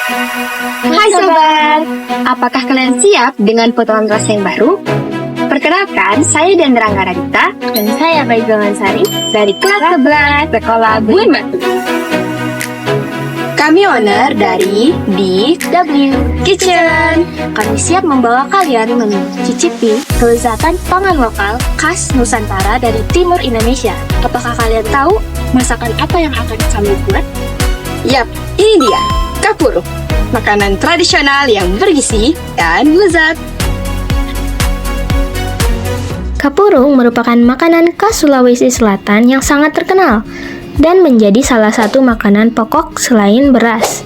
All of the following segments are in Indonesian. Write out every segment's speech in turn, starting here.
Hai sobat, apakah kalian siap dengan potongan rasa yang baru? Perkenalkan, saya Dendra Radita Dan saya Bayu Sari dari kelas 11 Sekolah Bun Batu. Kami owner dari DW Kitchen. Kami siap membawa kalian mencicipi kelezatan pangan lokal khas Nusantara dari timur Indonesia. Apakah kalian tahu masakan apa yang akan kami buat? Yap, ini dia, kapurung. Makanan tradisional yang bergizi dan lezat. Kapurung merupakan makanan khas Sulawesi Selatan yang sangat terkenal dan menjadi salah satu makanan pokok selain beras.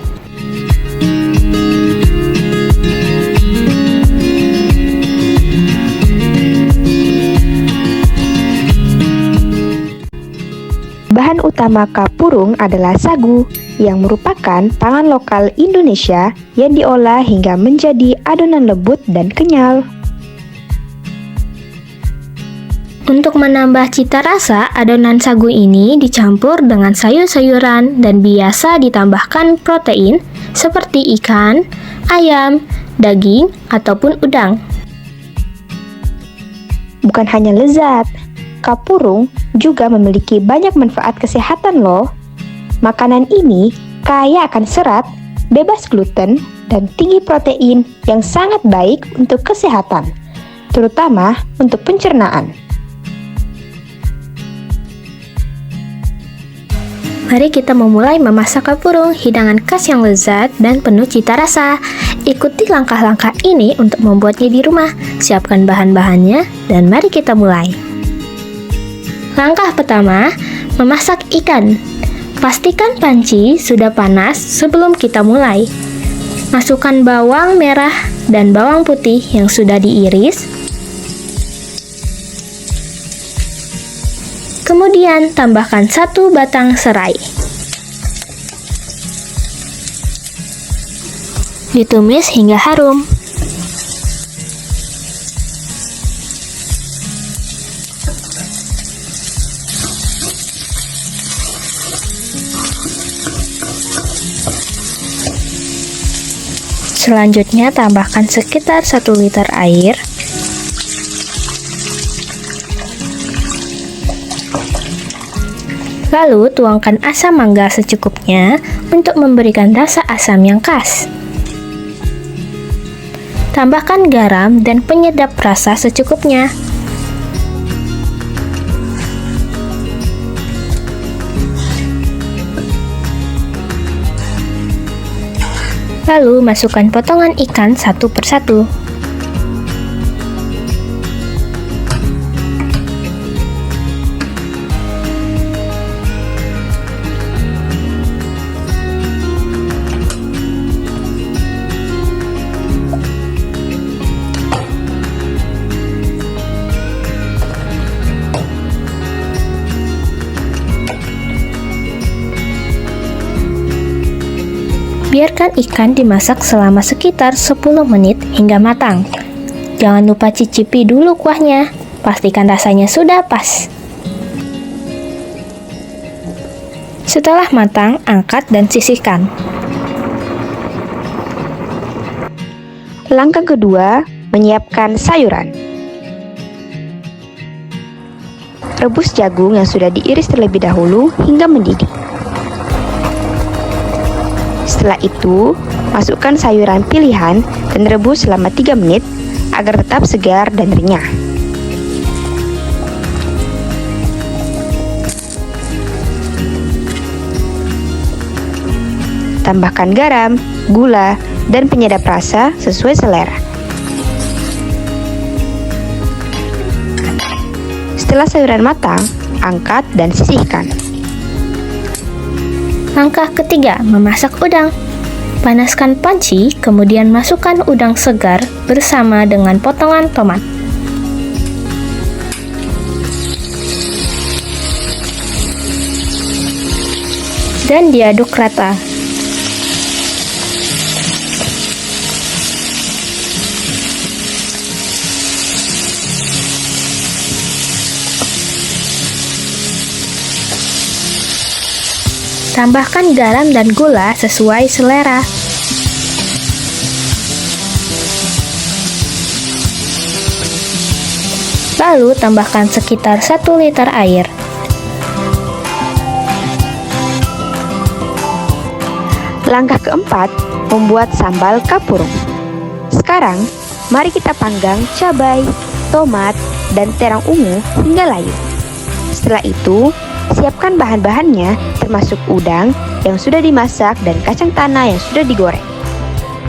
Bahan utama kapurung adalah sagu, yang merupakan pangan lokal Indonesia yang diolah hingga menjadi adonan lembut dan kenyal. Untuk menambah cita rasa, adonan sagu ini dicampur dengan sayur-sayuran dan biasa ditambahkan protein seperti ikan, ayam, daging, ataupun udang. Bukan hanya lezat, kapurung juga memiliki banyak manfaat kesehatan loh. Makanan ini kaya akan serat, bebas gluten, dan tinggi protein yang sangat baik untuk kesehatan, terutama untuk pencernaan. Mari kita memulai memasak kapurung, hidangan khas yang lezat dan penuh cita rasa. Ikuti langkah-langkah ini untuk membuatnya di rumah. Siapkan bahan-bahannya dan mari kita mulai. Langkah pertama, memasak ikan. Pastikan panci sudah panas sebelum kita mulai. Masukkan bawang merah dan bawang putih yang sudah diiris. Kemudian tambahkan 1 batang serai. Ditumis hingga harum. Selanjutnya tambahkan sekitar 1 liter air. Lalu tuangkan asam mangga secukupnya untuk memberikan rasa asam yang khas. Tambahkan garam dan penyedap rasa secukupnya. Lalu masukkan potongan ikan satu persatu. Biarkan ikan dimasak selama sekitar 10 menit hingga matang. Jangan lupa cicipi dulu kuahnya, pastikan rasanya sudah pas. Setelah matang, angkat dan sisihkan. Langkah kedua, menyiapkan sayuran. Rebus jagung yang sudah diiris terlebih dahulu hingga mendidih. Setelah itu, masukkan sayuran pilihan dan rebus selama 3 menit agar tetap segar dan renyah. Tambahkan garam, gula, dan penyedap rasa sesuai selera. Setelah sayuran matang, angkat dan sisihkan. Langkah ketiga, memasak udang. Panaskan panci, kemudian masukkan udang segar bersama dengan potongan tomat. Dan diaduk rata. Tambahkan garam dan gula sesuai selera. Lalu tambahkan sekitar 1 liter air. Langkah keempat, membuat sambal kapurung. Sekarang, mari kita panggang cabai, tomat, dan terong ungu hingga layu. Setelah itu, siapkan bahan-bahannya termasuk udang yang sudah dimasak dan kacang tanah yang sudah digoreng.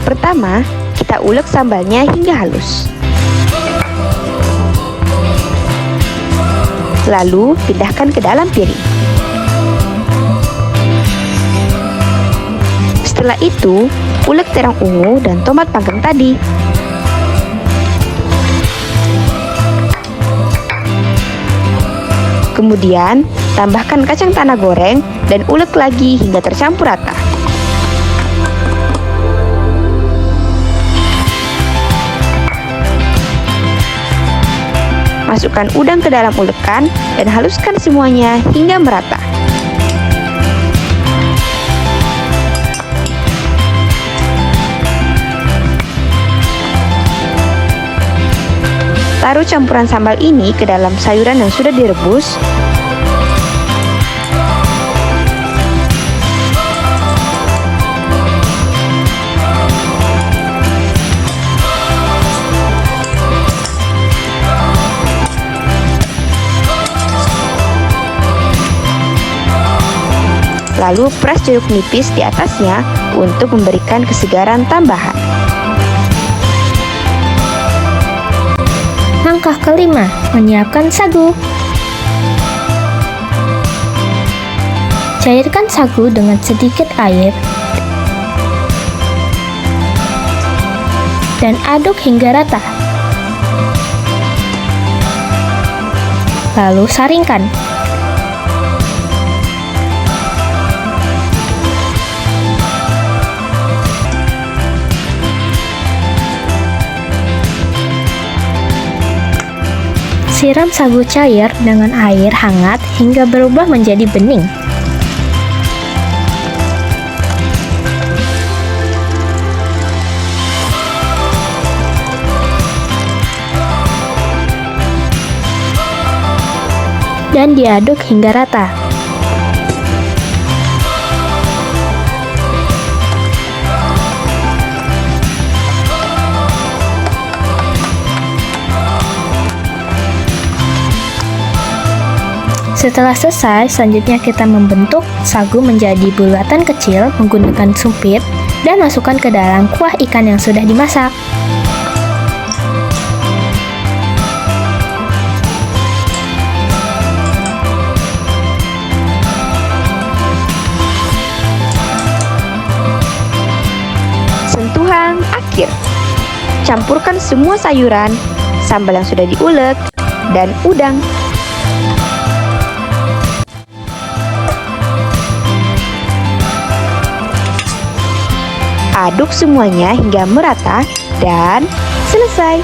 Pertama, kita ulek sambalnya hingga halus. Lalu, pindahkan ke dalam piring. Setelah itu, ulek terong ungu dan tomat panggang tadi. Kemudian, tambahkan kacang tanah goreng dan ulek lagi hingga tercampur rata. Masukkan udang ke dalam ulekan dan haluskan semuanya hingga merata. Taruh campuran sambal ini ke dalam sayuran yang sudah direbus. Lalu peras jeruk nipis di atasnya untuk memberikan kesegaran tambahan. Langkah kelima, menyiapkan sagu. Cairkan sagu dengan sedikit air dan aduk hingga rata. Lalu saringkan. Siram sagu cair dengan air hangat hingga berubah menjadi bening. Dan diaduk hingga rata. Setelah selesai, selanjutnya kita membentuk sagu menjadi bulatan kecil menggunakan sumpit dan masukkan ke dalam kuah ikan yang sudah dimasak. Sentuhan akhir. Campurkan semua sayuran, sambal yang sudah diulek, dan udang. Aduk semuanya hingga merata dan selesai.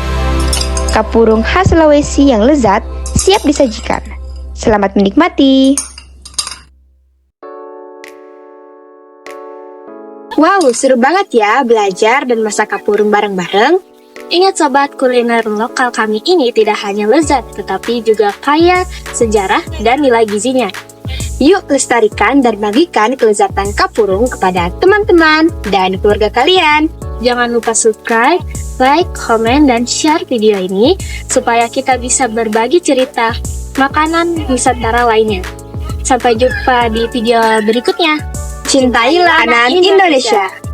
Kapurung khas Sulawesi yang lezat siap disajikan. Selamat menikmati. Wow, seru banget ya belajar dan masak kapurung bareng-bareng. Ingat sobat, kuliner lokal kami ini tidak hanya lezat, tetapi juga kaya sejarah dan nilai gizinya. Yuk lestarikan dan bagikan kelezatan kapurung kepada teman-teman dan keluarga kalian. Jangan lupa subscribe, like, komen, dan share video ini supaya kita bisa berbagi cerita makanan Nusantara lainnya. Sampai jumpa di video berikutnya. Cintailah makanan Indonesia.